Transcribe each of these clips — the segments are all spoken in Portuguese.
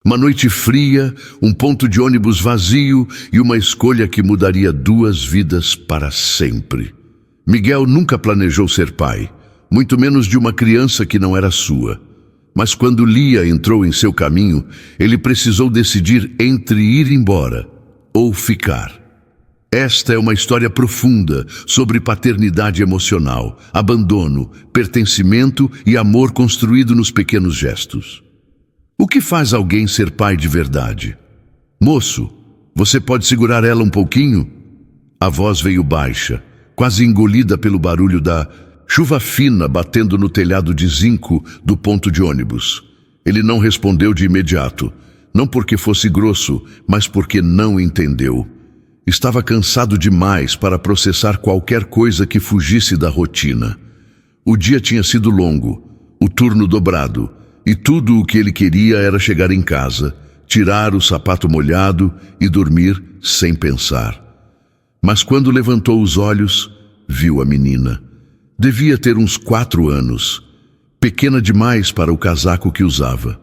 Uma noite fria, um ponto de ônibus vazio e uma escolha que mudaria 2 vidas para sempre. Miguel nunca planejou ser pai, muito menos de uma criança que não era sua. Mas quando Lia entrou em seu caminho, ele precisou decidir entre ir embora ou ficar. Esta é uma história profunda sobre paternidade emocional, abandono, pertencimento e amor construído nos pequenos gestos. O que faz alguém ser pai de verdade? Moço, você pode segurar ela um pouquinho? A voz veio baixa, quase engolida pelo barulho da chuva fina batendo no telhado de zinco do ponto de ônibus. Ele não respondeu de imediato, não porque fosse grosso, mas porque não entendeu. Estava cansado demais para processar qualquer coisa que fugisse da rotina. O dia tinha sido longo, o turno dobrado, e tudo o que ele queria era chegar em casa, tirar o sapato molhado e dormir sem pensar. Mas quando levantou os olhos, viu a menina. Devia ter uns 4 anos, pequena demais para o casaco que usava.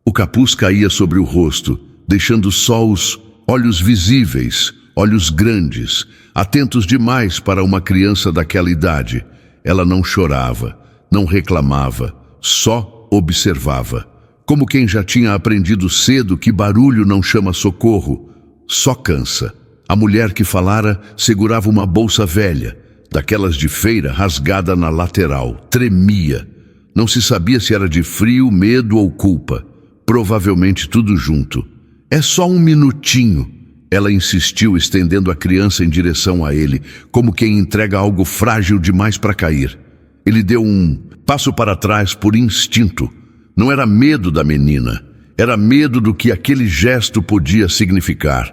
O capuz caía sobre o rosto, deixando só os olhos visíveis, olhos grandes, atentos demais para uma criança daquela idade. Ela não chorava, não reclamava, só observava, como quem já tinha aprendido cedo que barulho não chama socorro, só cansa. A mulher que falara segurava uma bolsa velha, daquelas de feira rasgada na lateral, tremia. Não se sabia se era de frio, medo ou culpa, provavelmente tudo junto. É só um minutinho, ela insistiu, estendendo a criança em direção a ele, como quem entrega algo frágil demais para cair. Ele deu um passo para trás por instinto. Não era medo da menina, era medo do que aquele gesto podia significar.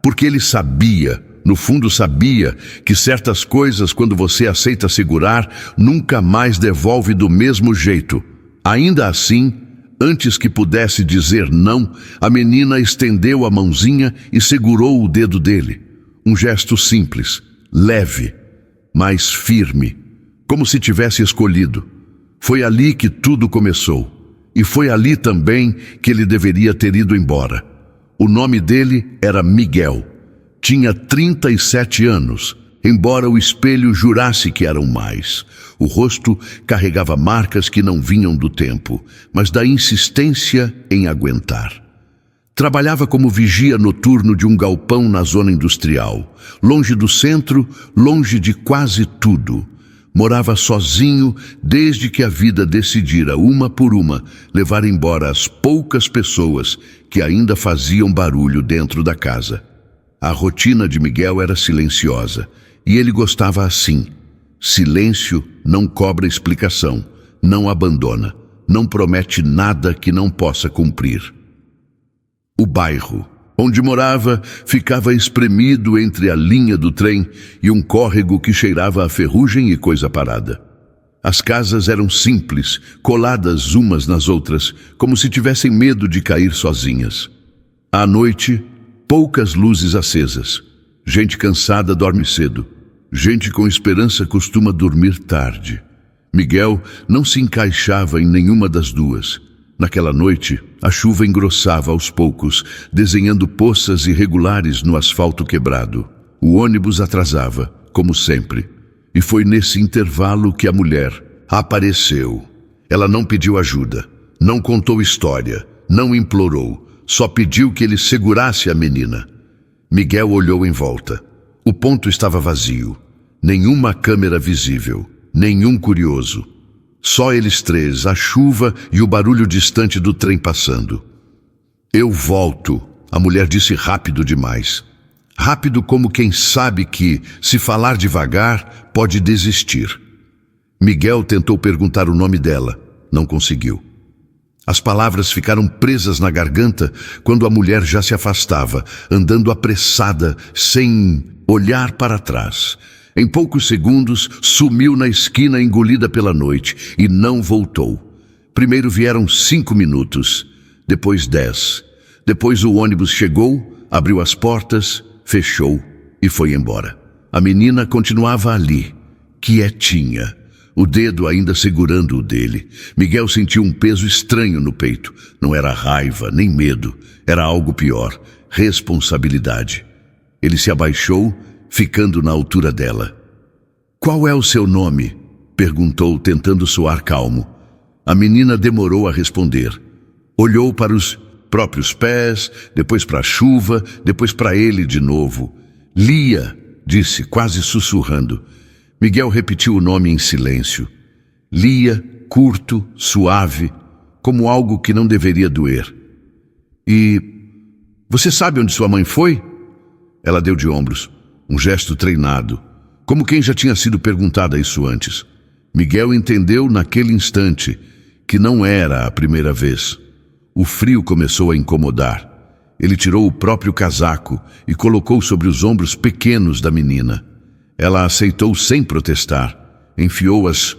Porque ele sabia, no fundo sabia, que certas coisas, quando você aceita segurar, nunca mais devolve do mesmo jeito. Ainda assim, antes que pudesse dizer não, a menina estendeu a mãozinha e segurou o dedo dele. Um gesto simples, leve, mas firme, como se tivesse escolhido. Foi ali que tudo começou. E foi ali também que ele deveria ter ido embora. O nome dele era Miguel. Tinha 37 anos, embora o espelho jurasse que eram mais. O rosto carregava marcas que não vinham do tempo, mas da insistência em aguentar. Trabalhava como vigia noturno de um galpão na zona industrial, longe do centro, longe de quase tudo. Morava sozinho desde que a vida decidira, uma por uma, levar embora as poucas pessoas que ainda faziam barulho dentro da casa. A rotina de Miguel era silenciosa, e ele gostava assim. Silêncio não cobra explicação, não abandona, não promete nada que não possa cumprir. O bairro onde morava ficava espremido entre a linha do trem e um córrego que cheirava a ferrugem e coisa parada. As casas eram simples, coladas umas nas outras, como se tivessem medo de cair sozinhas. À noite, poucas luzes acesas. Gente cansada dorme cedo. Gente com esperança costuma dormir tarde. Miguel não se encaixava em nenhuma das duas. Naquela noite, a chuva engrossava aos poucos, desenhando poças irregulares no asfalto quebrado. O ônibus atrasava, como sempre. E foi nesse intervalo que a mulher apareceu. Ela não pediu ajuda, não contou história, não implorou, só pediu que ele segurasse a menina. Miguel olhou em volta. O ponto estava vazio. Nenhuma câmera visível, nenhum curioso. Só eles três, a chuva e o barulho distante do trem passando. Eu volto, a mulher disse rápido demais. Rápido como quem sabe que, se falar devagar, pode desistir. Miguel tentou perguntar o nome dela, não conseguiu. As palavras ficaram presas na garganta quando a mulher já se afastava, andando apressada, sem olhar para trás. Em poucos segundos, sumiu na esquina engolida pela noite e não voltou. Primeiro vieram 5 minutos, depois 10. Depois o ônibus chegou, abriu as portas, fechou e foi embora. A menina continuava ali, quietinha. o dedo ainda segurando o dele. Miguel sentiu um peso estranho no peito. Não era raiva, nem medo. Era algo pior, responsabilidade. Ele se abaixou, ficando na altura dela. "Qual é o seu nome?" perguntou, tentando soar calmo. A menina demorou a responder. Olhou para os próprios pés, depois para a chuva, depois para ele de novo. "Lia", disse, quase sussurrando. Miguel repetiu o nome em silêncio. Lia, curto, suave, como algo que não deveria doer. "E você sabe onde sua mãe foi?" Ela deu de ombros, um gesto treinado, como quem já tinha sido perguntada isso antes. Miguel entendeu naquele instante que não era a primeira vez. O frio começou a incomodar. Ele tirou o próprio casaco e colocou sobre os ombros pequenos da menina. Ela aceitou sem protestar, enfiou as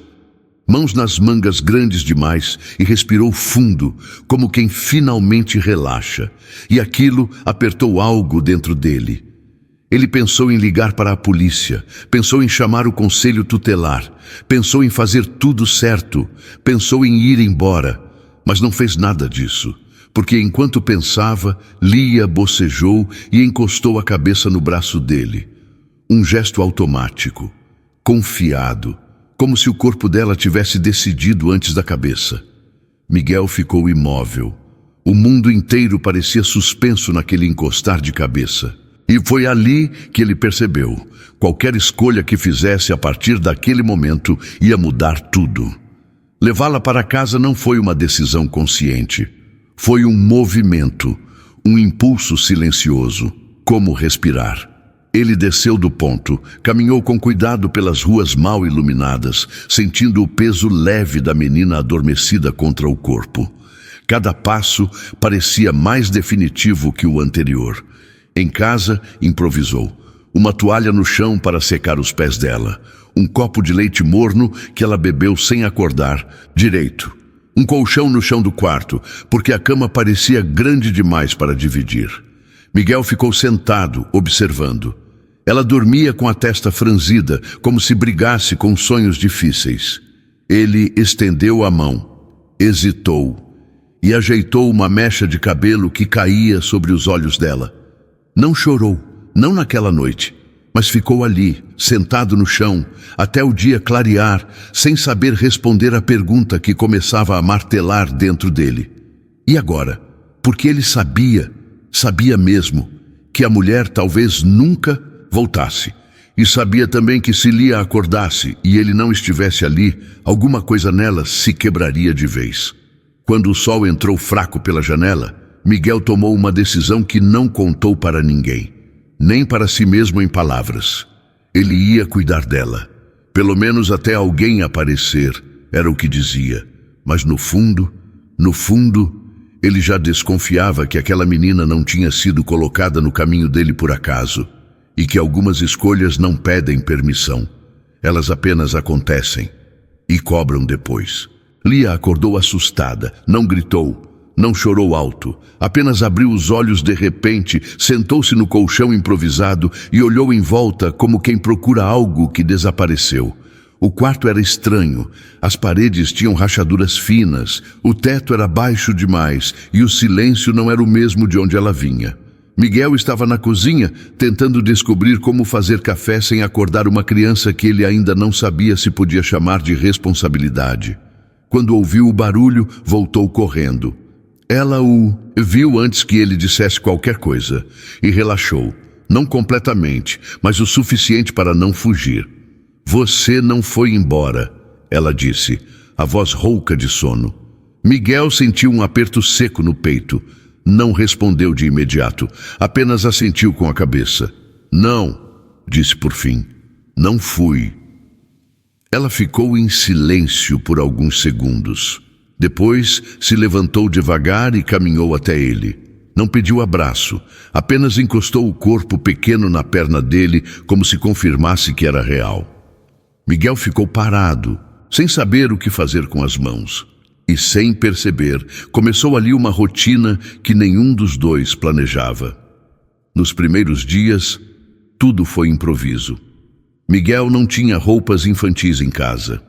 mãos nas mangas grandes demais e respirou fundo, como quem finalmente relaxa. E aquilo apertou algo dentro dele. Ele pensou em ligar para a polícia, pensou em chamar o conselho tutelar, pensou em fazer tudo certo, pensou em ir embora, mas não fez nada disso, porque enquanto pensava, Lia bocejou e encostou a cabeça no braço dele. Um gesto automático, confiado, como se o corpo dela tivesse decidido antes da cabeça. Miguel ficou imóvel. O mundo inteiro parecia suspenso naquele encostar de cabeça. E foi ali que ele percebeu. Qualquer escolha que fizesse a partir daquele momento ia mudar tudo. Levá-la para casa não foi uma decisão consciente. Foi um movimento, um impulso silencioso, como respirar. Ele desceu do ponto, caminhou com cuidado pelas ruas mal iluminadas, sentindo o peso leve da menina adormecida contra o corpo. Cada passo parecia mais definitivo que o anterior. Em casa, improvisou. Uma toalha no chão para secar os pés dela. Um copo de leite morno que ela bebeu sem acordar direito. Um colchão no chão do quarto, porque a cama parecia grande demais para dividir. Miguel ficou sentado, observando. Ela dormia com a testa franzida, como se brigasse com sonhos difíceis. Ele estendeu a mão, hesitou e ajeitou uma mecha de cabelo que caía sobre os olhos dela. Não chorou, não naquela noite, mas ficou ali, sentado no chão, até o dia clarear, sem saber responder à pergunta que começava a martelar dentro dele. E agora? Porque ele sabia mesmo, que a mulher talvez nunca voltasse. E sabia também que se Lia acordasse e ele não estivesse ali, alguma coisa nela se quebraria de vez. Quando o sol entrou fraco pela janela, Miguel tomou uma decisão que não contou para ninguém, nem para si mesmo em palavras. Ele ia cuidar dela, pelo menos até alguém aparecer, era o que dizia. Mas no fundo, ele já desconfiava que aquela menina não tinha sido colocada no caminho dele por acaso, e que algumas escolhas não pedem permissão. Elas apenas acontecem e cobram depois. Lia acordou assustada, não gritou, não chorou alto, apenas abriu os olhos de repente, sentou-se no colchão improvisado e olhou em volta como quem procura algo que desapareceu. O quarto era estranho, as paredes tinham rachaduras finas, o teto era baixo demais e o silêncio não era o mesmo de onde ela vinha. Miguel estava na cozinha, tentando descobrir como fazer café sem acordar uma criança que ele ainda não sabia se podia chamar de responsabilidade. Quando ouviu o barulho, voltou correndo. Ela o viu antes que ele dissesse qualquer coisa e relaxou, não completamente, mas o suficiente para não fugir. "Você não foi embora", ela disse, a voz rouca de sono. Miguel sentiu um aperto seco no peito. Não respondeu de imediato, apenas assentiu com a cabeça. "Não", disse por fim, "não fui." Ela ficou em silêncio por alguns segundos. Depois se levantou devagar e caminhou até ele. Não pediu abraço, apenas encostou o corpo pequeno na perna dele como se confirmasse que era real. Miguel ficou parado, sem saber o que fazer com as mãos. E sem perceber, começou ali uma rotina que nenhum dos dois planejava. Nos primeiros dias, tudo foi improviso. Miguel não tinha roupas infantis em casa.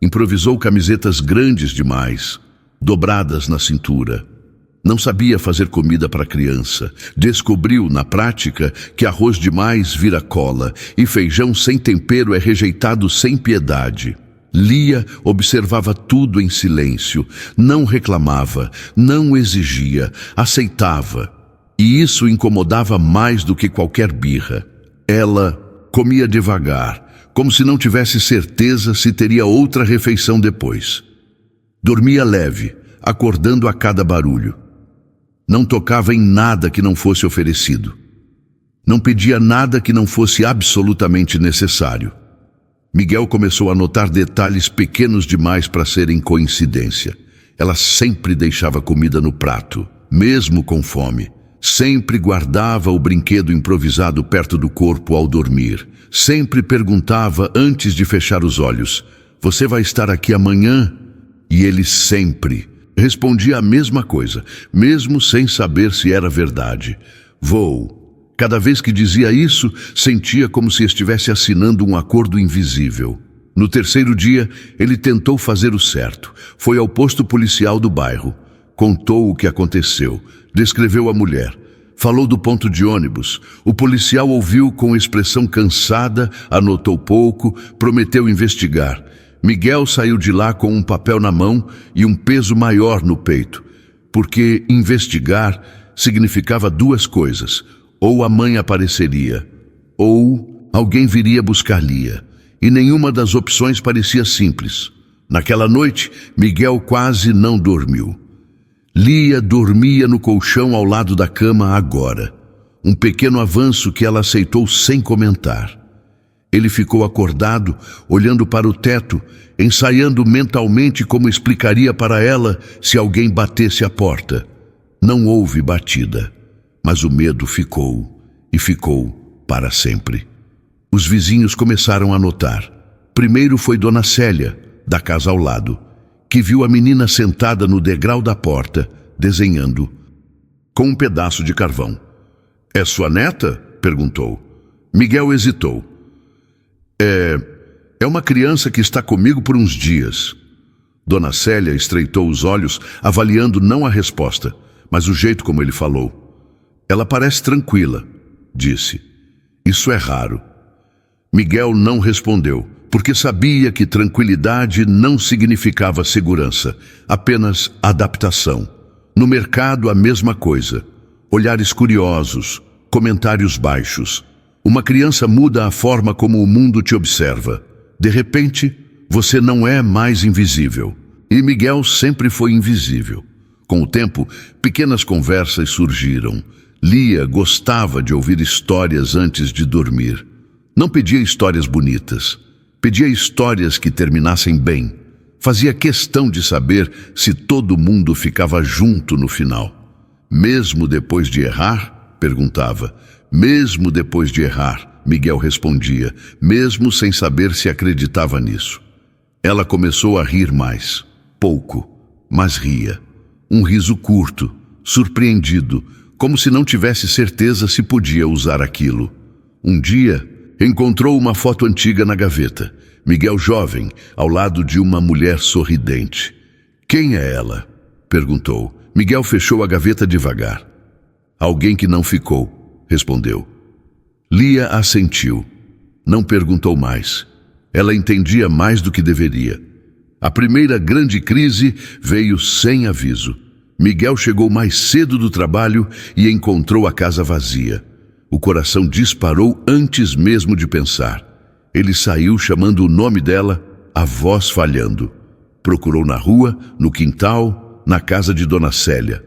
Improvisou camisetas grandes demais, dobradas na cintura. Não sabia fazer comida para criança. Descobriu, na prática, que arroz demais vira cola e feijão sem tempero é rejeitado sem piedade. Lia observava tudo em silêncio, não reclamava, não exigia, aceitava. E isso incomodava mais do que qualquer birra. Ela comia devagar, como se não tivesse certeza se teria outra refeição depois. Dormia leve, acordando a cada barulho. Não tocava em nada que não fosse oferecido. Não pedia nada que não fosse absolutamente necessário. Miguel começou a notar detalhes pequenos demais para serem coincidência. Ela sempre deixava comida no prato, mesmo com fome. Sempre guardava o brinquedo improvisado perto do corpo ao dormir. Sempre perguntava antes de fechar os olhos: "Você vai estar aqui amanhã?" E ele sempre respondia a mesma coisa, mesmo sem saber se era verdade: "Vou." Cada vez que dizia isso, sentia como se estivesse assinando um acordo invisível. No terceiro dia, ele tentou fazer o certo. Foi ao posto policial do bairro. Contou o que aconteceu. Descreveu a mulher. Falou do ponto de ônibus. O policial ouviu com expressão cansada, anotou pouco, prometeu investigar. Miguel saiu de lá com um papel na mão e um peso maior no peito, porque investigar significava duas coisas: ou a mãe apareceria, ou alguém viria buscar Lia. E nenhuma das opções parecia simples. Naquela noite, Miguel quase não dormiu. Lia dormia no colchão ao lado da cama agora. Um pequeno avanço que ela aceitou sem comentar. Ele ficou acordado, olhando para o teto, ensaiando mentalmente como explicaria para ela se alguém batesse a porta. Não houve batida. Mas o medo ficou, e ficou para sempre. Os vizinhos começaram a notar. Primeiro foi Dona Célia, da casa ao lado, que viu a menina sentada no degrau da porta, desenhando, com um pedaço de carvão. "É sua neta?" perguntou. Miguel hesitou. É uma criança que está comigo por uns dias." Dona Célia estreitou os olhos, avaliando não a resposta, mas o jeito como ele falou. "Ela parece tranquila", disse. "Isso é raro." Miguel não respondeu, porque sabia que tranquilidade não significava segurança, apenas adaptação. No mercado, a mesma coisa. Olhares curiosos, comentários baixos. Uma criança muda a forma como o mundo te observa. De repente, você não é mais invisível. E Miguel sempre foi invisível. Com o tempo, pequenas conversas surgiram. Lia gostava de ouvir histórias antes de dormir. Não pedia histórias bonitas. Pedia histórias que terminassem bem. Fazia questão de saber se todo mundo ficava junto no final. "Mesmo depois de errar?" perguntava. "Mesmo depois de errar?" Miguel respondia, mesmo sem saber se acreditava nisso. Ela começou a rir mais. Pouco, mas ria. Um riso curto, surpreendido, como se não tivesse certeza se podia usar aquilo. Um dia, encontrou uma foto antiga na gaveta. Miguel jovem, ao lado de uma mulher sorridente. "Quem é ela?" perguntou. Miguel fechou a gaveta devagar. "Alguém que não ficou", respondeu. Lia assentiu. Não perguntou mais. Ela entendia mais do que deveria. A primeira grande crise veio sem aviso. Miguel chegou mais cedo do trabalho e encontrou a casa vazia. O coração disparou antes mesmo de pensar. Ele saiu chamando o nome dela, a voz falhando. Procurou na rua, no quintal, na casa de Dona Célia.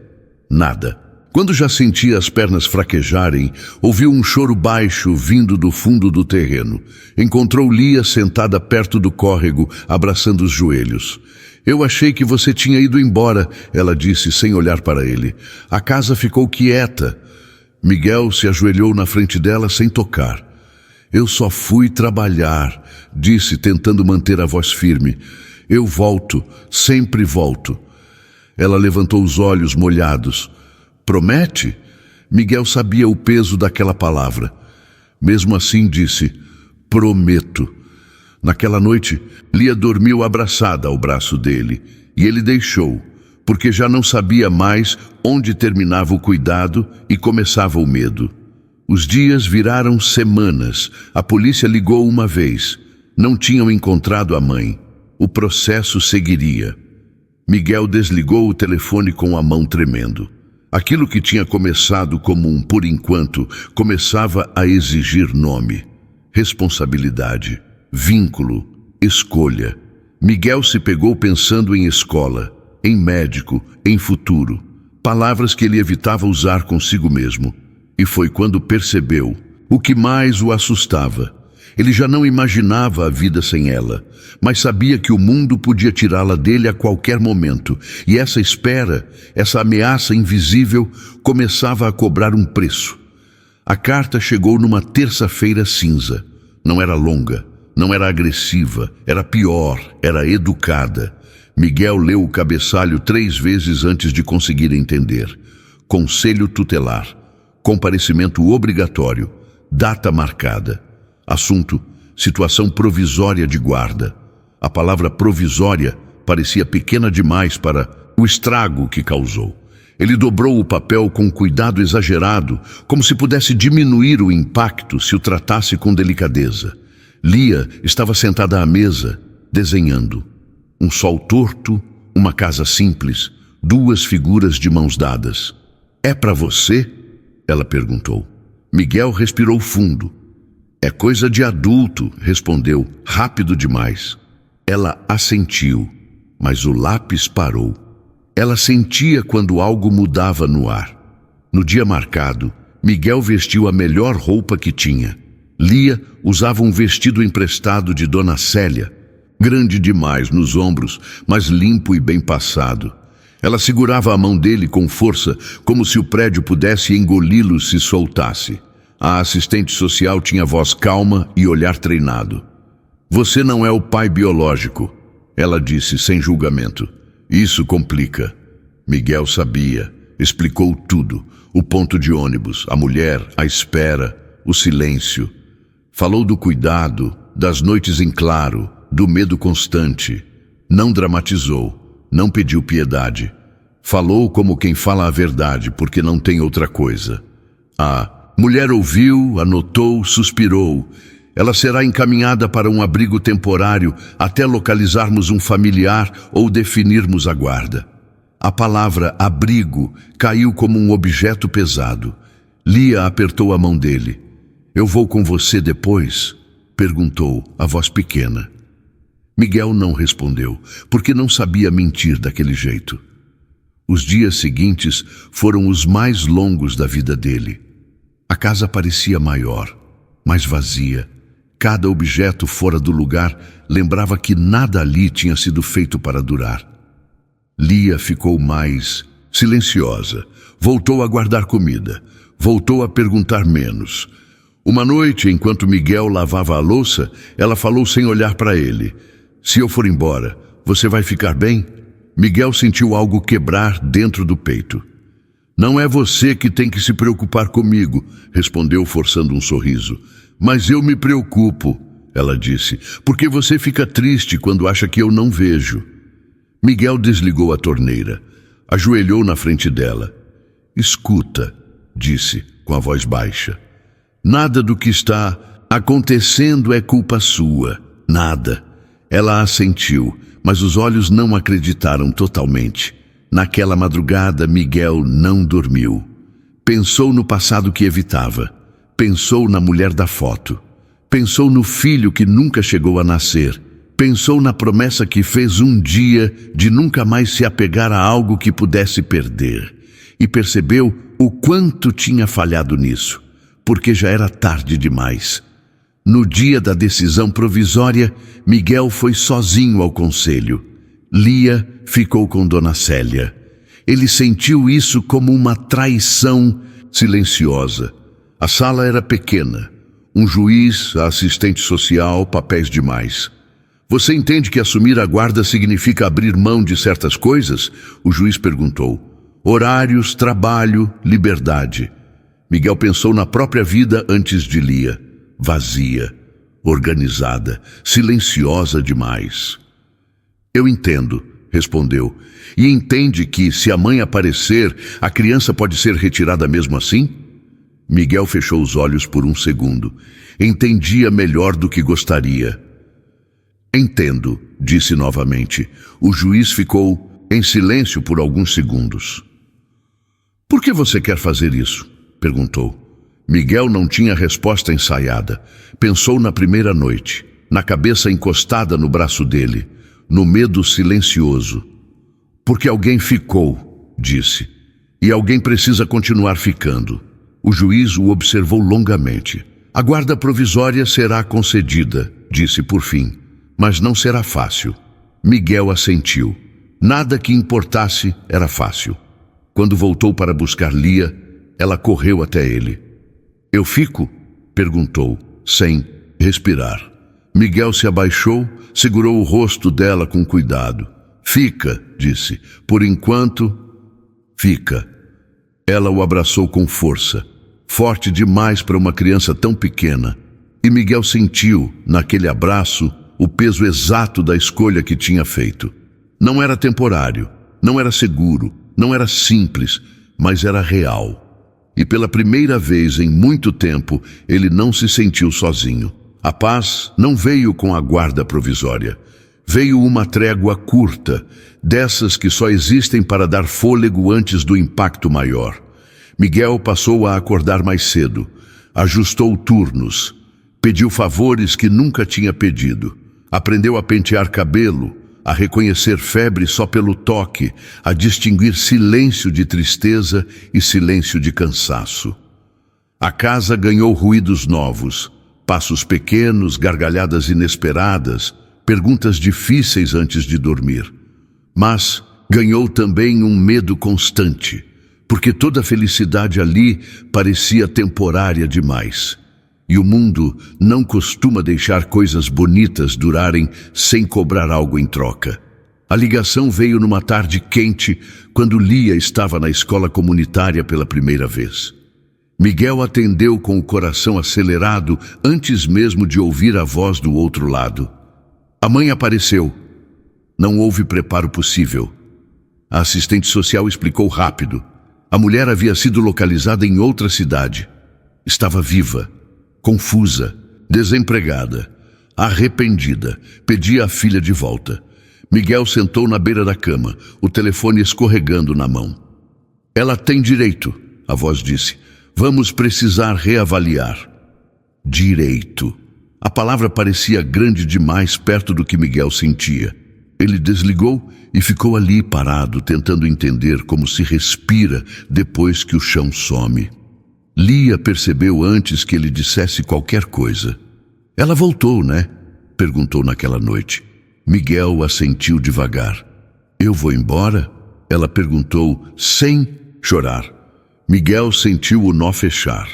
Nada. Quando já sentia as pernas fraquejarem, ouviu um choro baixo vindo do fundo do terreno. Encontrou Lia sentada perto do córrego, abraçando os joelhos. "Eu achei que você tinha ido embora", ela disse sem olhar para ele. "A casa ficou quieta." Miguel se ajoelhou na frente dela sem tocar. "Eu só fui trabalhar", disse, tentando manter a voz firme. "Eu volto, sempre volto." Ela levantou os olhos molhados. "Promete?" Miguel sabia o peso daquela palavra. Mesmo assim disse, "Prometo." Naquela noite, Lia dormiu abraçada ao braço dele, e ele deixou, porque já não sabia mais onde terminava o cuidado e começava o medo. Os dias viraram semanas. A polícia ligou uma vez. Não tinham encontrado a mãe. O processo seguiria. Miguel desligou o telefone com a mão tremendo. Aquilo que tinha começado como um por enquanto começava a exigir nome, responsabilidade, vínculo, escolha. Miguel se pegou pensando em escola, em médico, em futuro, palavras que ele evitava usar consigo mesmo. E foi quando percebeu o que mais o assustava. Ele já não imaginava a vida sem ela, mas sabia que o mundo podia tirá-la dele a qualquer momento. E essa espera, essa ameaça invisível, começava a cobrar um preço. A carta chegou numa terça-feira cinza. Não era longa, não era agressiva, era pior, era educada. Miguel leu o cabeçalho 3 vezes antes de conseguir entender. Conselho tutelar. Comparecimento obrigatório, data marcada. Assunto, situação provisória de guarda. A palavra provisória parecia pequena demais para o estrago que causou. Ele dobrou o papel com cuidado exagerado, como se pudesse diminuir o impacto se o tratasse com delicadeza. Lia estava sentada à mesa, desenhando. Um sol torto, uma casa simples, 2 figuras de mãos dadas. "É para você?" ela perguntou. Miguel respirou fundo. "É coisa de adulto", respondeu, rápido demais. Ela assentiu, mas o lápis parou. Ela sentia quando algo mudava no ar. No dia marcado, Miguel vestiu a melhor roupa que tinha. Lia usava um vestido emprestado de Dona Célia, grande demais nos ombros, mas limpo e bem passado. Ela segurava a mão dele com força, como se o prédio pudesse engoli-lo se soltasse. A assistente social tinha voz calma e olhar treinado. "Você não é o pai biológico", ela disse sem julgamento. "Isso complica." Miguel sabia, explicou tudo. O ponto de ônibus, a mulher, a espera, o silêncio. Falou do cuidado, das noites em claro, do medo constante. Não dramatizou. Não pediu piedade. Falou como quem fala a verdade, porque não tem outra coisa. A mulher ouviu, anotou, suspirou. Ela será encaminhada para um abrigo temporário até localizarmos um familiar ou definirmos a guarda. A palavra abrigo caiu como um objeto pesado. Lia apertou a mão dele. "Eu vou com você depois?" perguntou, a voz pequena. Miguel não respondeu, porque não sabia mentir daquele jeito. Os dias seguintes foram os mais longos da vida dele. A casa parecia maior, mais vazia. Cada objeto fora do lugar lembrava que nada ali tinha sido feito para durar. Lia ficou mais silenciosa, voltou a guardar comida, voltou a perguntar menos. Uma noite, enquanto Miguel lavava a louça, ela falou sem olhar para ele: "Se eu for embora, você vai ficar bem?" Miguel sentiu algo quebrar dentro do peito. "Não é você que tem que se preocupar comigo", respondeu forçando um sorriso. "Mas eu me preocupo", ela disse, "porque você fica triste quando acha que eu não vejo." Miguel desligou a torneira, ajoelhou na frente dela. "Escuta", disse, com a voz baixa. "Nada do que está acontecendo é culpa sua. Nada." Ela assentiu, mas os olhos não acreditaram totalmente. Naquela madrugada, Miguel não dormiu. Pensou no passado que evitava. Pensou na mulher da foto. Pensou no filho que nunca chegou a nascer. Pensou na promessa que fez um dia de nunca mais se apegar a algo que pudesse perder. E percebeu o quanto tinha falhado nisso, porque já era tarde demais. No dia da decisão provisória, Miguel foi sozinho ao conselho. Lia ficou com Dona Célia. Ele sentiu isso como uma traição silenciosa. A sala era pequena. Um juiz, a assistente social, papéis demais. "Você entende que assumir a guarda significa abrir mão de certas coisas?" o juiz perguntou. "Horários, trabalho, liberdade." Miguel pensou na própria vida antes de Lia. Vazia. organizada, silenciosa demais. Eu entendo, respondeu. E entende que, se a mãe aparecer, a criança pode ser retirada mesmo assim? Miguel fechou os olhos por um segundo. Entendia melhor do que gostaria. Entendo, disse novamente. O juiz ficou em silêncio por alguns segundos. Por que você quer fazer isso? Perguntou. Miguel não tinha resposta ensaiada. Pensou na primeira noite, na cabeça encostada no braço dele, no medo silencioso. Porque alguém ficou, disse. E alguém precisa continuar ficando. O juiz o observou longamente. A guarda provisória será concedida, disse por fim. Mas não será fácil. Miguel assentiu. Nada que importasse era fácil. Quando voltou para buscar Lia, ela correu até ele. Eu fico? Perguntou, sem respirar. Miguel se abaixou, segurou o rosto dela com cuidado. Fica, disse. Por enquanto, fica. Ela o abraçou com força, forte demais para uma criança tão pequena. E Miguel sentiu, naquele abraço, o peso exato da escolha que tinha feito. Não era temporário, não era seguro, não era simples, mas era real. E pela primeira vez em muito tempo, ele não se sentiu sozinho. A paz não veio com a guarda provisória. Veio uma trégua curta, dessas que só existem para dar fôlego antes do impacto maior. Miguel passou a acordar mais cedo, ajustou turnos, pediu favores que nunca tinha pedido, aprendeu a pentear cabelo, a reconhecer febre só pelo toque, a distinguir silêncio de tristeza e silêncio de cansaço. A casa ganhou ruídos novos, passos pequenos, gargalhadas inesperadas, perguntas difíceis antes de dormir. Mas ganhou também um medo constante, porque toda a felicidade ali parecia temporária demais. E o mundo não costuma deixar coisas bonitas durarem sem cobrar algo em troca. A ligação veio numa tarde quente, quando Lia estava na escola comunitária pela primeira vez. Miguel atendeu com o coração acelerado antes mesmo de ouvir a voz do outro lado. A mãe apareceu. Não houve preparo possível. A assistente social explicou rápido. A mulher havia sido localizada em outra cidade. Estava viva, confusa, desempregada, arrependida. Pedia a filha de volta. Miguel sentou na beira da cama, o telefone escorregando na mão. Ela tem direito, a voz disse. Vamos precisar reavaliar. Direito. A palavra parecia grande demais perto do que Miguel sentia. Ele desligou e ficou ali parado, tentando entender como se respira depois que o chão some. Lia percebeu antes que ele dissesse qualquer coisa. Ela voltou, né? Perguntou naquela noite. Miguel assentiu devagar. Eu vou embora? Ela perguntou sem chorar. Miguel sentiu o nó fechar.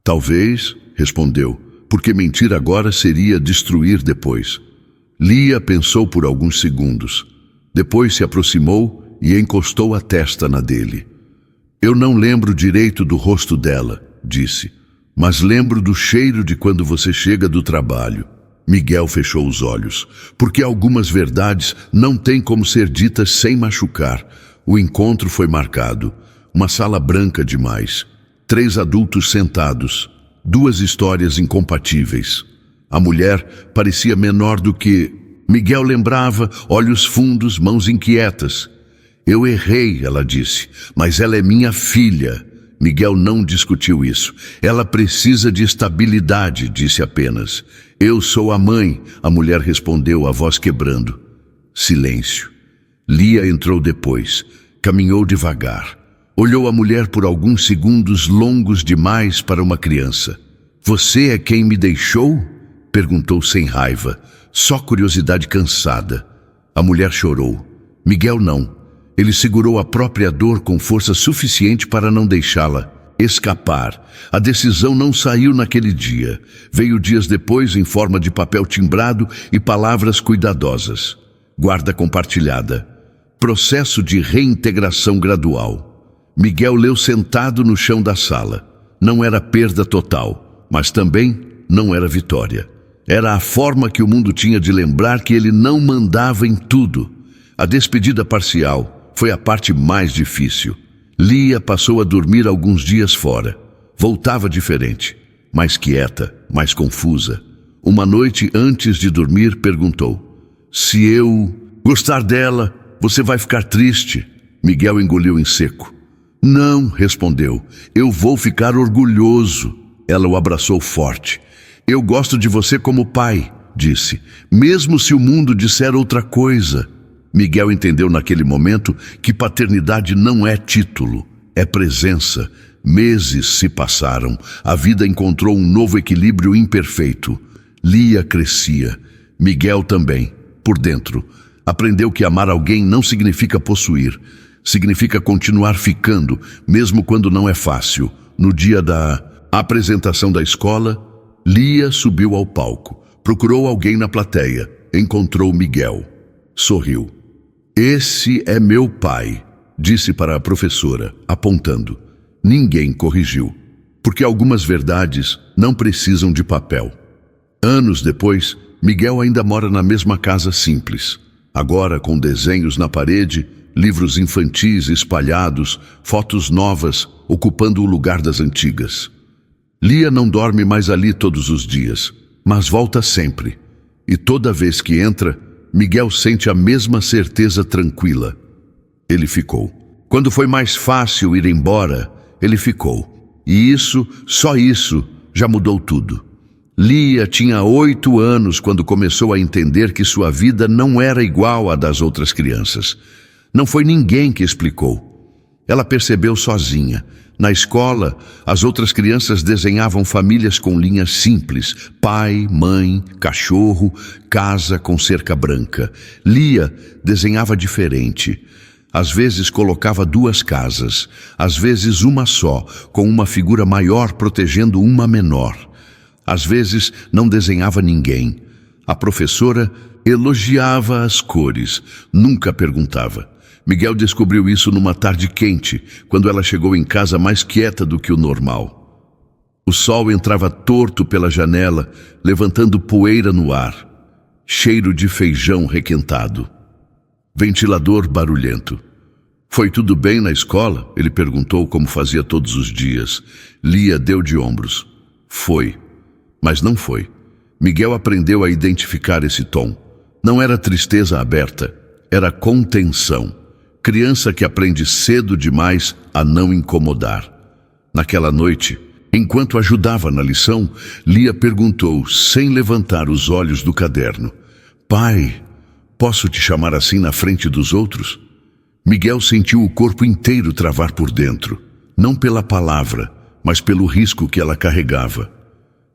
Talvez, respondeu, porque mentir agora seria destruir depois. Lia pensou por alguns segundos. Depois se aproximou e encostou a testa na dele. Eu não lembro direito do rosto dela, disse, mas lembro do cheiro de quando você chega do trabalho. Miguel fechou os olhos, porque algumas verdades não têm como ser ditas sem machucar. O encontro foi marcado. Uma sala branca demais. 3 adultos sentados. 2 histórias incompatíveis. A mulher parecia menor do que... Miguel lembrava, olhos fundos, mãos inquietas. Eu errei, ela disse, mas ela é minha filha. Miguel não discutiu isso. Ela precisa de estabilidade, disse apenas. Eu sou a mãe, a mulher respondeu, a voz quebrando. Silêncio. Lia entrou depois. Caminhou devagar. Olhou a mulher por alguns segundos longos demais para uma criança. Você é quem me deixou? Perguntou sem raiva. Só curiosidade cansada. A mulher chorou. Miguel não. Ele segurou a própria dor com força suficiente para não deixá-la escapar. A decisão não saiu naquele dia. Veio dias depois em forma de papel timbrado e palavras cuidadosas. Guarda compartilhada. Processo de reintegração gradual. Miguel leu sentado no chão da sala. Não era perda total, mas também não era vitória. Era a forma que o mundo tinha de lembrar que ele não mandava em tudo. A despedida parcial foi a parte mais difícil. Lia passou a dormir alguns dias fora. Voltava diferente, mais quieta, mais confusa. Uma noite antes de dormir perguntou: "Se eu gostar dela, você vai ficar triste?" Miguel engoliu em seco. "Não", respondeu, "eu vou ficar orgulhoso." Ela o abraçou forte. "Eu gosto de você como pai", disse, "mesmo se o mundo disser outra coisa." Miguel entendeu naquele momento que paternidade não é título, é presença. Meses se passaram, a vida encontrou um novo equilíbrio imperfeito. Lia crescia, Miguel também, por dentro. Aprendeu que amar alguém não significa possuir, significa continuar ficando, mesmo quando não é fácil. No dia da apresentação da escola, Lia subiu ao palco, procurou alguém na plateia, encontrou Miguel. Sorriu. "Esse é meu pai", disse para a professora, apontando. Ninguém corrigiu, porque algumas verdades não precisam de papel. Anos depois, Miguel ainda mora na mesma casa simples, agora com desenhos na parede, livros infantis espalhados, fotos novas ocupando o lugar das antigas. Lia não dorme mais ali todos os dias, mas volta sempre. E toda vez que entra, Miguel sente a mesma certeza tranquila. Ele ficou. Quando foi mais fácil ir embora, ele ficou. E isso, só isso, já mudou tudo. Lia tinha 8 anos quando começou a entender que sua vida não era igual à das outras crianças. Não foi ninguém que explicou. Ela percebeu sozinha. Na escola, as outras crianças desenhavam famílias com linhas simples: pai, mãe, cachorro, casa com cerca branca. Lia desenhava diferente. Às vezes colocava 2 casas, às vezes uma só, com uma figura maior protegendo uma menor. Às vezes não desenhava ninguém. A professora elogiava as cores, nunca perguntava. Miguel descobriu isso numa tarde quente, quando ela chegou em casa mais quieta do que o normal. O sol entrava torto pela janela, levantando poeira no ar. Cheiro de feijão requentado. Ventilador barulhento. "Foi tudo bem na escola?" Ele perguntou, como fazia todos os dias. Lia deu de ombros. "Foi." Mas não foi. Miguel aprendeu a identificar esse tom. Não era tristeza aberta, era contenção. Criança que aprende cedo demais a não incomodar. Naquela noite, enquanto ajudava na lição, Lia perguntou, sem levantar os olhos do caderno: "Pai, posso te chamar assim na frente dos outros?" Miguel sentiu o corpo inteiro travar por dentro, não pela palavra, mas pelo risco que ela carregava.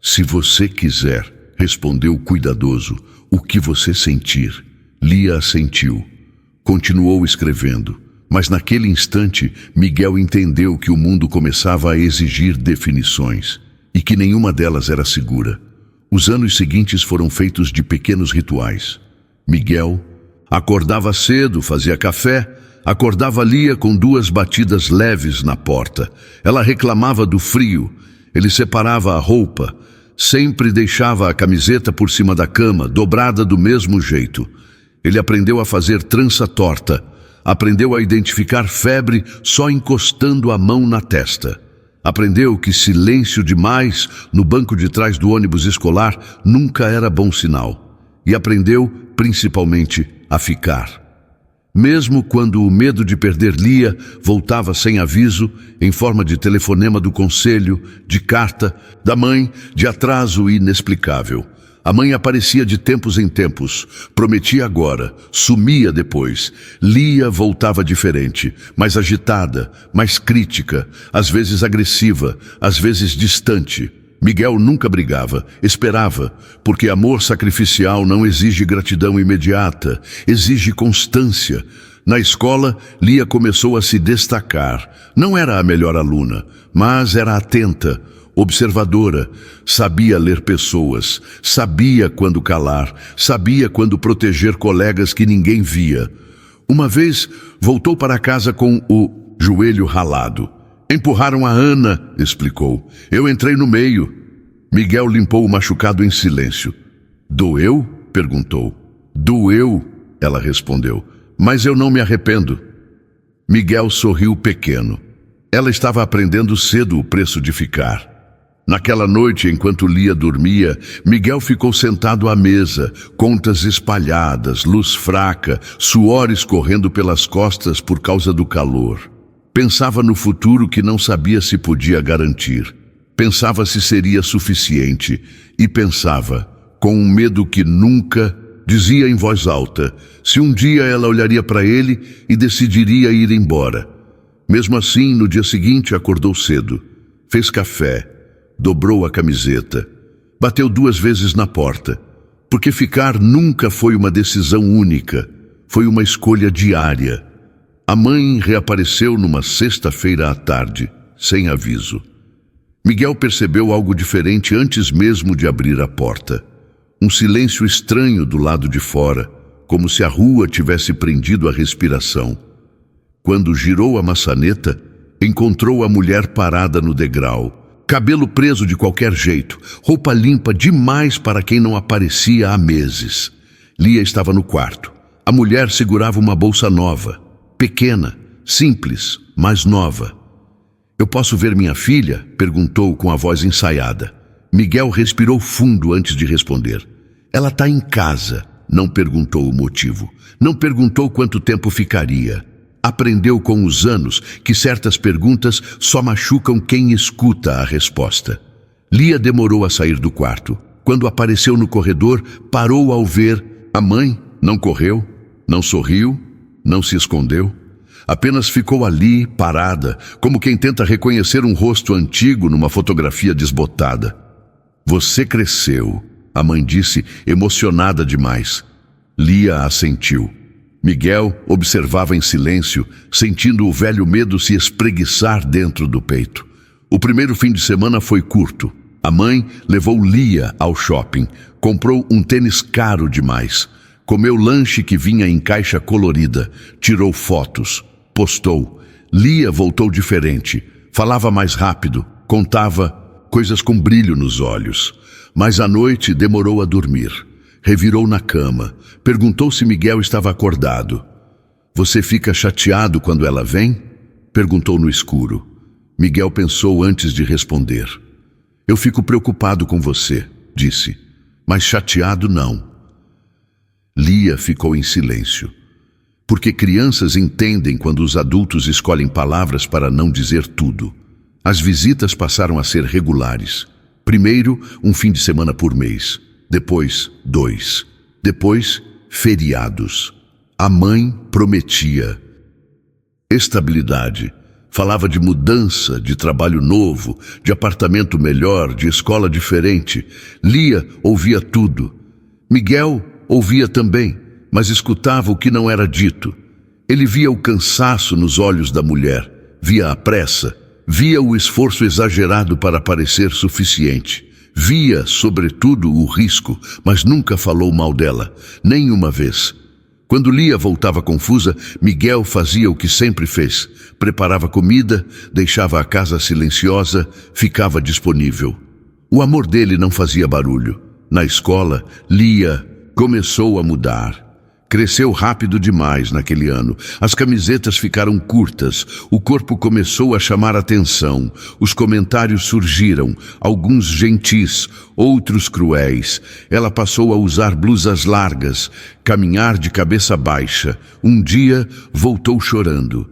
"Se você quiser", respondeu cuidadoso, "o que você sentir." Lia assentiu. Continuou escrevendo, mas naquele instante Miguel entendeu que o mundo começava a exigir definições e que nenhuma delas era segura. Os anos seguintes foram feitos de pequenos rituais. Miguel acordava cedo, fazia café, acordava Lia com 2 batidas leves na porta. Ela reclamava do frio, ele separava a roupa, sempre deixava a camiseta por cima da cama, dobrada do mesmo jeito. Ele aprendeu a fazer trança torta, aprendeu a identificar febre só encostando a mão na testa. Aprendeu que silêncio demais no banco de trás do ônibus escolar nunca era bom sinal. E aprendeu, principalmente, a ficar. Mesmo quando o medo de perder Lia voltava sem aviso, em forma de telefonema do conselho, de carta, da mãe, de atraso inexplicável. A mãe aparecia de tempos em tempos, prometia agora, sumia depois. Lia voltava diferente, mais agitada, mais crítica, às vezes agressiva, às vezes distante. Miguel nunca brigava, esperava, porque amor sacrificial não exige gratidão imediata, exige constância. Na escola, Lia começou a se destacar. Não era a melhor aluna, mas era atenta, observadora, sabia ler pessoas, sabia quando calar, sabia quando proteger colegas que ninguém via. Uma vez, voltou para casa com o joelho ralado. "Empurraram a Ana", explicou. "Eu entrei no meio." Miguel limpou o machucado em silêncio. Doeu? Perguntou. Doeu, ela respondeu, mas eu não me arrependo. Miguel sorriu pequeno. Ela estava aprendendo cedo o preço de ficar. Naquela noite, enquanto Lia dormia, Miguel ficou sentado à mesa, contas espalhadas, luz fraca, suor escorrendo pelas costas por causa do calor. Pensava no futuro que não sabia se podia garantir. Pensava se seria suficiente. E pensava, com um medo que nunca, dizia em voz alta, se um dia ela olharia para ele e decidiria ir embora. Mesmo assim, no dia seguinte, acordou cedo. Fez café. Dobrou a camiseta. Bateu 2 vezes na porta. Porque ficar nunca foi uma decisão única. Foi uma escolha diária. A mãe reapareceu numa sexta-feira à tarde, sem aviso. Miguel percebeu algo diferente antes mesmo de abrir a porta. Um silêncio estranho do lado de fora, como se a rua tivesse prendido a respiração. Quando girou a maçaneta, encontrou a mulher parada no degrau. Cabelo preso de qualquer jeito, roupa limpa demais para quem não aparecia há meses. Lia estava no quarto. A mulher segurava uma bolsa nova, pequena, simples, mas nova. Eu posso ver minha filha? Perguntou com a voz ensaiada. Miguel respirou fundo antes de responder. Ela está em casa. Não perguntou o motivo. Não perguntou quanto tempo ficaria. Aprendeu com os anos que certas perguntas só machucam quem escuta a resposta. Lia demorou a sair do quarto. Quando apareceu no corredor, parou ao ver a mãe. Não correu, não sorriu, não se escondeu. Apenas ficou ali, parada, como quem tenta reconhecer um rosto antigo numa fotografia desbotada. Você cresceu, a mãe disse, emocionada demais. Lia assentiu. Miguel observava em silêncio, sentindo o velho medo se espreguiçar dentro do peito. O primeiro fim de semana foi curto. A mãe levou Lia ao shopping, comprou um tênis caro demais, comeu lanche que vinha em caixa colorida, tirou fotos, postou. Lia voltou diferente, falava mais rápido, contava coisas com brilho nos olhos. Mas à noite demorou a dormir. Revirou na cama, perguntou se Miguel estava acordado. Você fica chateado quando ela vem? Perguntou no escuro. Miguel pensou antes de responder. Eu fico preocupado com você, disse, mas chateado não. Lia ficou em silêncio. Porque crianças entendem quando os adultos escolhem palavras para não dizer tudo. As visitas passaram a ser regulares. Primeiro, um fim de semana por mês. Depois, 2. Depois, feriados. A mãe prometia estabilidade. Falava de mudança, de trabalho novo, de apartamento melhor, de escola diferente. Lia ouvia tudo. Miguel ouvia também, mas escutava o que não era dito. Ele via o cansaço nos olhos da mulher, via a pressa, via o esforço exagerado para parecer suficiente. Via, sobretudo, o risco, mas nunca falou mal dela, nem uma vez. Quando Lia voltava confusa, Miguel fazia o que sempre fez. Preparava comida, deixava a casa silenciosa, ficava disponível. O amor dele não fazia barulho. Na escola, Lia começou a mudar. Cresceu rápido demais naquele ano. As camisetas ficaram curtas. O corpo começou a chamar atenção. Os comentários surgiram, alguns gentis, outros cruéis. Ela passou a usar blusas largas, caminhar de cabeça baixa. Um dia, voltou chorando.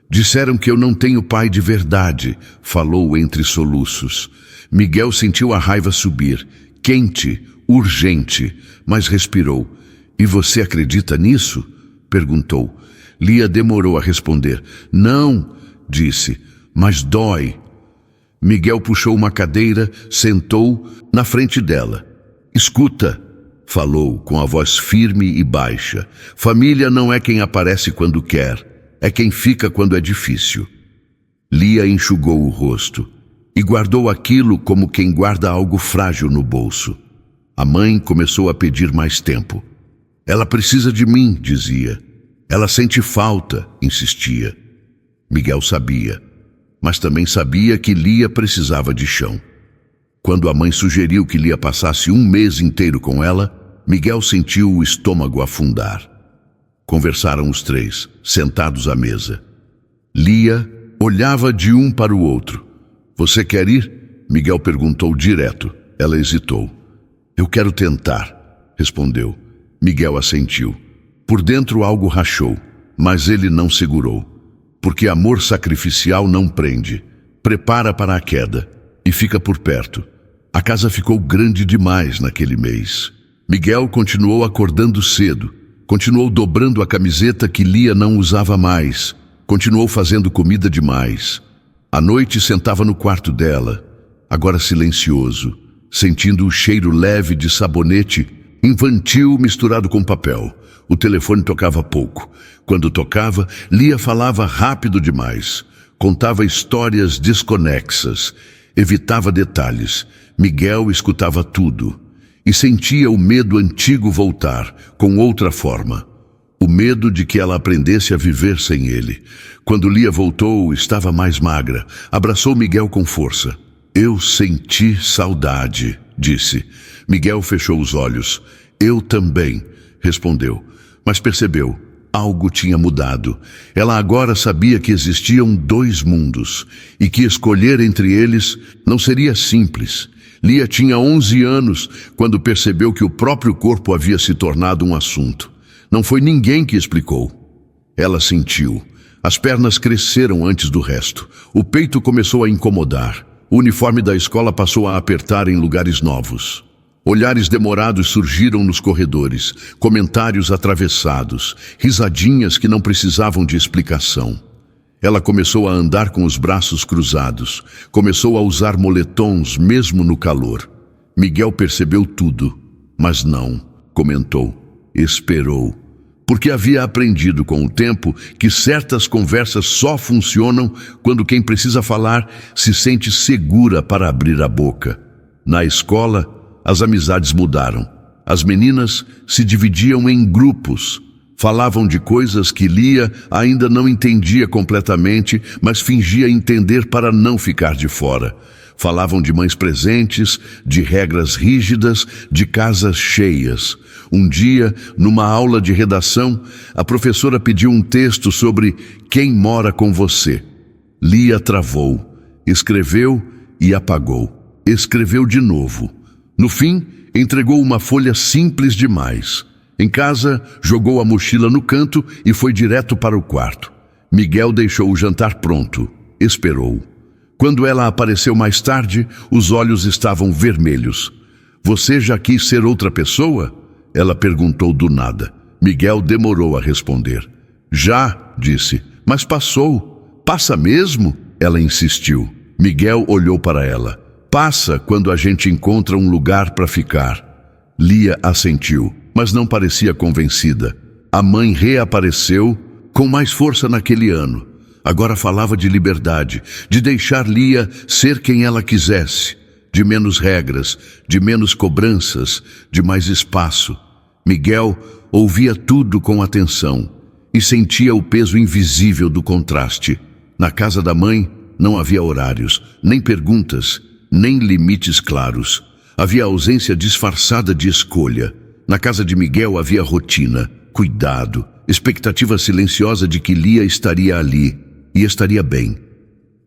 Disseram que eu não tenho pai de verdade, falou entre soluços. Miguel sentiu a raiva subir, quente, urgente, mas respirou. E você acredita nisso? Perguntou. Lia demorou a responder. Não, disse, mas dói. Miguel puxou uma cadeira, sentou na frente dela. Escuta, falou com a voz firme e baixa. Família não é quem aparece quando quer, é quem fica quando é difícil. Lia enxugou o rosto e guardou aquilo como quem guarda algo frágil no bolso. A mãe começou a pedir mais tempo. Ela precisa de mim, dizia. Ela sente falta, insistia. Miguel sabia, mas também sabia que Lia precisava de chão. Quando a mãe sugeriu que Lia passasse um mês inteiro com ela, Miguel sentiu o estômago afundar. Conversaram os três, sentados à mesa. Lia olhava de um para o outro. Você quer ir? Miguel perguntou direto. Ela hesitou. Eu quero tentar, respondeu. Miguel assentiu. Por dentro algo rachou, mas ele não segurou. Porque amor sacrificial não prende. Prepara para a queda e fica por perto. A casa ficou grande demais naquele mês. Miguel continuou acordando cedo. Continuou dobrando a camiseta que Lia não usava mais. Continuou fazendo comida demais. À noite sentava no quarto dela, agora silencioso, sentindo o cheiro leve de sabonete infantil misturado com papel. O telefone tocava pouco. Quando tocava, Lia falava rápido demais. Contava histórias desconexas. Evitava detalhes. Miguel escutava tudo. E sentia o medo antigo voltar, com outra forma. O medo de que ela aprendesse a viver sem ele. Quando Lia voltou, estava mais magra. Abraçou Miguel com força. Eu senti saudade, disse. Miguel fechou os olhos. Eu também, respondeu. Mas percebeu, algo tinha mudado. Ela agora sabia que existiam dois mundos e que escolher entre eles não seria simples. Lia tinha 11 anos quando percebeu que o próprio corpo havia se tornado um assunto. Não foi ninguém que explicou. Ela sentiu. As pernas cresceram antes do resto. O peito começou a incomodar. O uniforme da escola passou a apertar em lugares novos. Olhares demorados surgiram nos corredores, comentários atravessados, risadinhas que não precisavam de explicação. Ela começou a andar com os braços cruzados, começou a usar moletons mesmo no calor. Miguel percebeu tudo, mas não, comentou, esperou. Porque havia aprendido com o tempo que certas conversas só funcionam quando quem precisa falar se sente segura para abrir a boca. Na escola, as amizades mudaram. As meninas se dividiam em grupos. Falavam de coisas que Lia ainda não entendia completamente, mas fingia entender para não ficar de fora. Falavam de mães presentes, de regras rígidas, de casas cheias. Um dia, numa aula de redação, a professora pediu um texto sobre quem mora com você. Lia travou, escreveu e apagou. Escreveu de novo. No fim, entregou uma folha simples demais. Em casa, jogou a mochila no canto e foi direto para o quarto. Miguel deixou o jantar pronto. Esperou. Quando ela apareceu mais tarde, os olhos estavam vermelhos. Você já quis ser outra pessoa? Ela perguntou do nada. Miguel demorou a responder. Já, disse. Mas passou. Passa mesmo? Ela insistiu. Miguel olhou para ela. Passa quando a gente encontra um lugar para ficar. Lia assentiu, mas não parecia convencida. A mãe reapareceu com mais força naquele ano. Agora falava de liberdade, de deixar Lia ser quem ela quisesse, de menos regras, de menos cobranças, de mais espaço. Miguel ouvia tudo com atenção e sentia o peso invisível do contraste. Na casa da mãe não havia horários, nem perguntas, nem limites claros. Havia ausência disfarçada de escolha. Na casa de Miguel havia rotina, cuidado, expectativa silenciosa de que Lia estaria ali e estaria bem.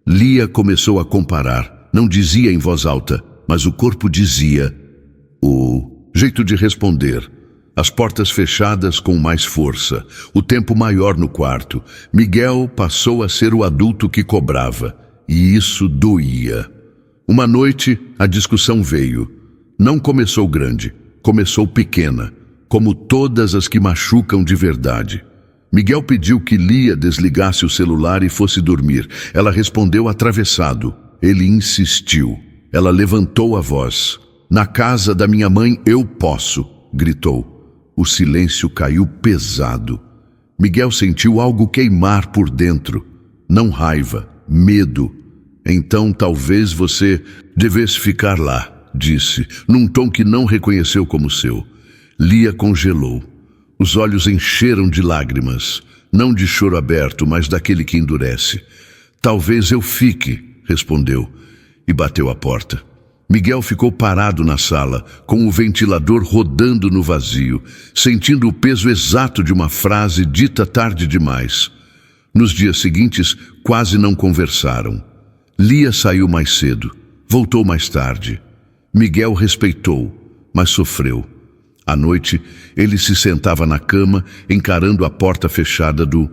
Lia começou a comparar. Não dizia em voz alta, mas o corpo dizia. O jeito de responder. As portas fechadas com mais força. O tempo maior no quarto. Miguel passou a ser o adulto que cobrava. E isso doía. Uma noite, a discussão veio. Não começou grande, começou pequena, como todas as que machucam de verdade. Miguel pediu que Lia desligasse o celular e fosse dormir. Ela respondeu atravessado. Ele insistiu. Ela levantou a voz. Na casa da minha mãe eu posso, gritou. O silêncio caiu pesado. Miguel sentiu algo queimar por dentro. Não raiva, medo. Então talvez você devesse ficar lá, disse, num tom que não reconheceu como seu. Lia congelou. Os olhos encheram de lágrimas, não de choro aberto, mas daquele que endurece. Talvez eu fique, respondeu, e bateu a porta. Miguel ficou parado na sala, com o ventilador rodando no vazio, sentindo o peso exato de uma frase dita tarde demais. Nos dias seguintes, quase não conversaram. Lia saiu mais cedo, voltou mais tarde. Miguel respeitou, mas sofreu. À noite, ele se sentava na cama, encarando a porta fechada do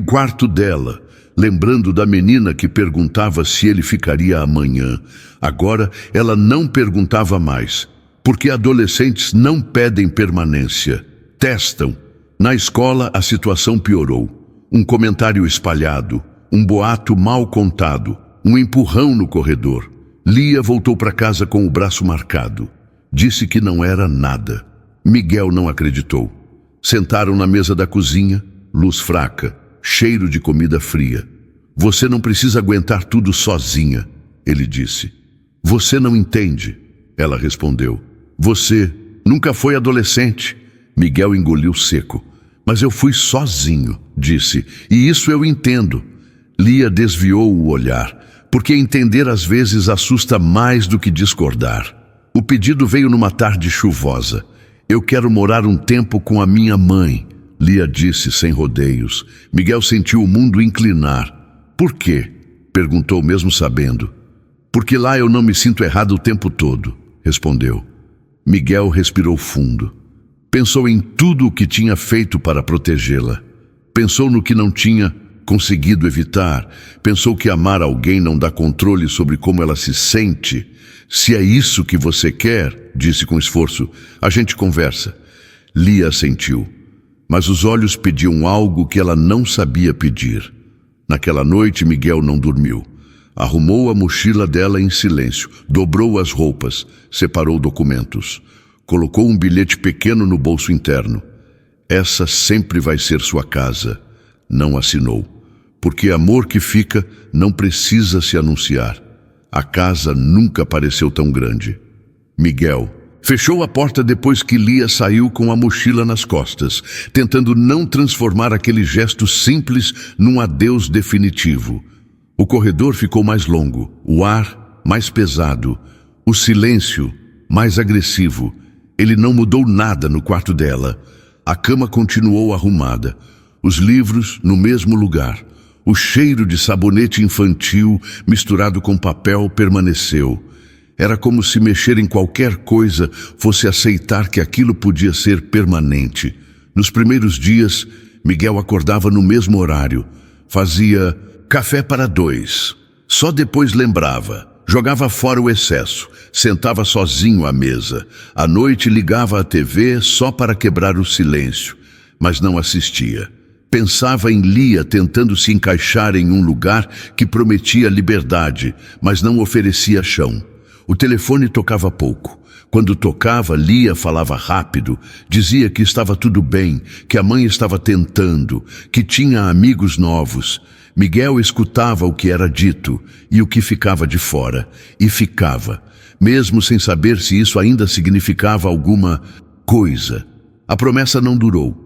quarto dela, lembrando da menina que perguntava se ele ficaria amanhã. Agora, ela não perguntava mais, porque adolescentes não pedem permanência, testam. Na escola, a situação piorou. Um comentário espalhado, um boato mal contado, um empurrão no corredor. Lia voltou para casa com o braço marcado. Disse que não era nada. Miguel não acreditou. Sentaram na mesa da cozinha, luz fraca, cheiro de comida fria. Você não precisa aguentar tudo sozinha, ele disse. Você não entende, ela respondeu. Você nunca foi adolescente. Miguel engoliu seco. Mas eu fui sozinho, disse, e isso eu entendo. Lia desviou o olhar, porque entender às vezes assusta mais do que discordar. O pedido veio numa tarde chuvosa. Eu quero morar um tempo com a minha mãe, Lia disse sem rodeios. Miguel sentiu o mundo inclinar. Por quê? Perguntou mesmo sabendo. Porque lá eu não me sinto errado o tempo todo, respondeu. Miguel respirou fundo. Pensou em tudo o que tinha feito para protegê-la. Pensou no que não tinha conseguido evitar. Pensou que amar alguém não dá controle sobre como ela se sente. Se é isso que você quer, disse com esforço, a gente conversa. Lia assentiu, mas os olhos pediam algo que ela não sabia pedir. Naquela noite, Miguel não dormiu. Arrumou a mochila dela em silêncio, dobrou as roupas, separou documentos. Colocou um bilhete pequeno no bolso interno. Essa sempre vai ser sua casa. Não assinou. Porque amor que fica não precisa se anunciar. A casa nunca pareceu tão grande. Miguel fechou a porta depois que Lia saiu com a mochila nas costas, tentando não transformar aquele gesto simples num adeus definitivo. O corredor ficou mais longo, o ar mais pesado, o silêncio mais agressivo. Ele não mudou nada no quarto dela. A cama continuou arrumada, os livros no mesmo lugar. O cheiro de sabonete infantil misturado com papel permaneceu. Era como se mexer em qualquer coisa fosse aceitar que aquilo podia ser permanente. Nos primeiros dias, Miguel acordava no mesmo horário. Fazia café para 2. Só depois lembrava. Jogava fora o excesso. Sentava sozinho à mesa. À noite ligava a TV só para quebrar o silêncio. Mas não assistia. Pensava em Lia tentando se encaixar em um lugar que prometia liberdade, mas não oferecia chão. O telefone tocava pouco. Quando tocava, Lia falava rápido, dizia que estava tudo bem, que a mãe estava tentando, que tinha amigos novos. Miguel escutava o que era dito e o que ficava de fora, e ficava, mesmo sem saber se isso ainda significava alguma coisa. A promessa não durou.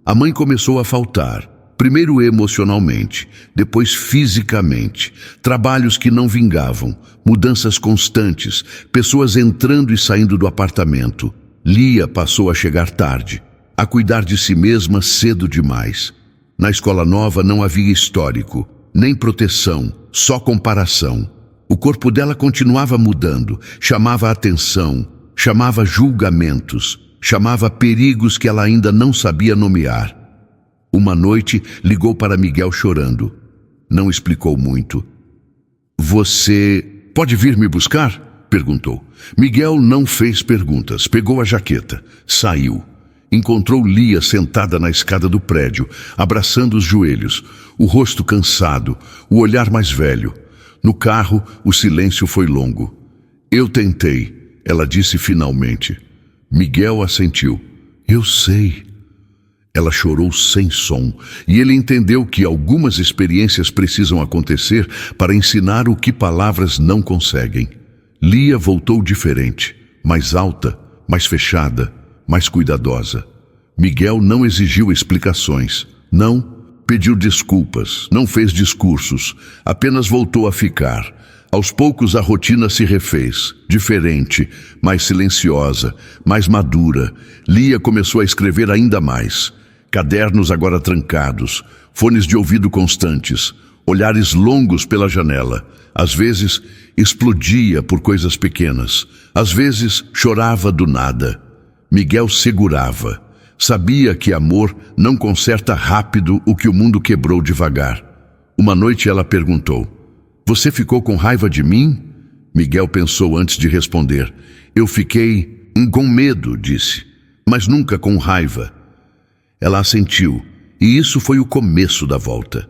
A mãe começou a faltar, primeiro emocionalmente, depois fisicamente. Trabalhos que não vingavam, mudanças constantes, pessoas entrando e saindo do apartamento. Lia passou a chegar tarde, a cuidar de si mesma cedo demais. Na escola nova não havia histórico, nem proteção, só comparação. O corpo dela continuava mudando, chamava atenção, chamava julgamentos, chamava perigos que ela ainda não sabia nomear. Uma noite, ligou para Miguel chorando. Não explicou muito. Você pode vir me buscar? Perguntou. Miguel não fez perguntas, pegou a jaqueta, saiu. Encontrou Lia sentada na escada do prédio, abraçando os joelhos, o rosto cansado, o olhar mais velho. No carro, o silêncio foi longo. Eu tentei, ela disse finalmente. Miguel assentiu. Eu sei. Ela chorou sem som, e ele entendeu que algumas experiências precisam acontecer para ensinar o que palavras não conseguem. Lia voltou diferente, mais alta, mais fechada, mais cuidadosa. Miguel não exigiu explicações, não pediu desculpas, não fez discursos, apenas voltou a ficar. Aos poucos a rotina se refez, diferente, mais silenciosa, mais madura. Lia começou a escrever ainda mais. Cadernos agora trancados, fones de ouvido constantes, olhares longos pela janela. Às vezes explodia por coisas pequenas, às vezes chorava do nada. Miguel segurava. Sabia que amor não conserta rápido o que o mundo quebrou devagar. Uma noite ela perguntou: "Você ficou com raiva de mim?" Miguel pensou antes de responder. "Eu fiquei com medo", disse, "mas nunca com raiva." Ela assentiu, e isso foi o começo da volta.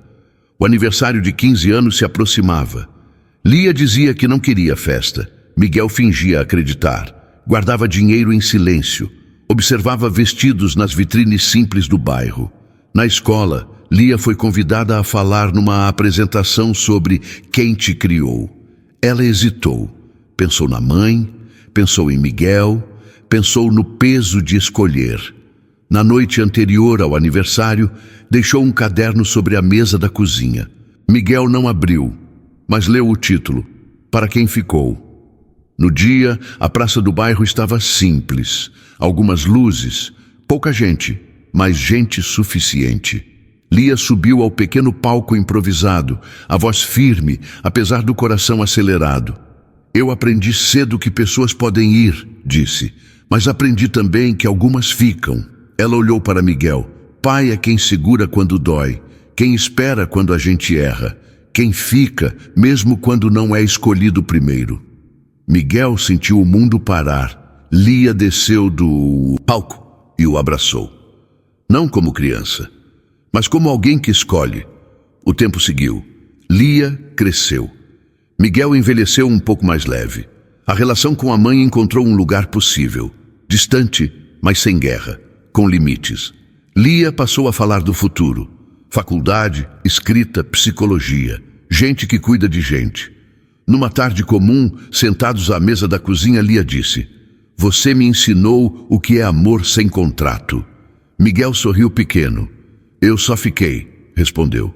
O aniversário de 15 anos se aproximava. Lia dizia que não queria festa. Miguel fingia acreditar. Guardava dinheiro em silêncio. Observava vestidos nas vitrines simples do bairro. Na escola, Lia foi convidada a falar numa apresentação sobre quem te criou. Ela hesitou. Pensou na mãe, pensou em Miguel, pensou no peso de escolher. Na noite anterior ao aniversário, deixou um caderno sobre a mesa da cozinha. Miguel não abriu, mas leu o título: "Para quem ficou?" No dia, a praça do bairro estava simples. Algumas luzes, pouca gente, mas gente suficiente. Lia subiu ao pequeno palco improvisado, a voz firme, apesar do coração acelerado. "Eu aprendi cedo que pessoas podem ir", disse, "mas aprendi também que algumas ficam." Ela olhou para Miguel. Pai é quem segura quando dói, quem espera quando a gente erra, quem fica mesmo quando não é escolhido primeiro. Miguel sentiu o mundo parar. Lia desceu do palco e o abraçou. Não como criança, mas como alguém que escolhe. O tempo seguiu. Lia cresceu. Miguel envelheceu um pouco mais leve. A relação com a mãe encontrou um lugar possível, distante, mas sem guerra, com limites. Lia passou a falar do futuro. Faculdade, escrita, psicologia. Gente que cuida de gente. Numa tarde comum, sentados à mesa da cozinha, Lia disse: "Você me ensinou o que é amor sem contrato." Miguel sorriu pequeno. "Eu só fiquei", respondeu.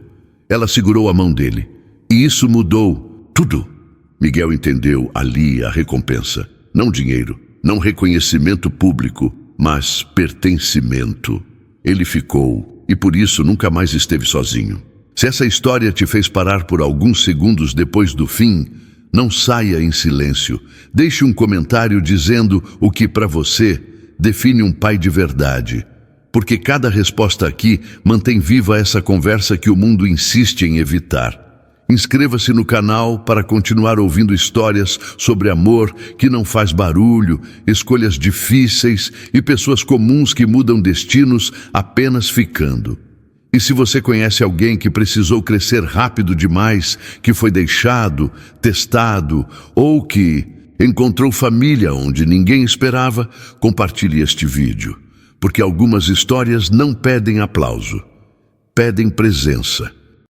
Ela segurou a mão dele. "E isso mudou tudo." Miguel entendeu ali a recompensa. Não dinheiro, não reconhecimento público, mas pertencimento. Ele ficou, e por isso nunca mais esteve sozinho. Se essa história te fez parar por alguns segundos depois do fim, não saia em silêncio. Deixe um comentário dizendo o que para você define um pai de verdade. Porque cada resposta aqui mantém viva essa conversa que o mundo insiste em evitar. Inscreva-se no canal para continuar ouvindo histórias sobre amor que não faz barulho, escolhas difíceis e pessoas comuns que mudam destinos apenas ficando. E se você conhece alguém que precisou crescer rápido demais, que foi deixado, testado ou que encontrou família onde ninguém esperava, compartilhe este vídeo. Porque algumas histórias não pedem aplauso, pedem presença.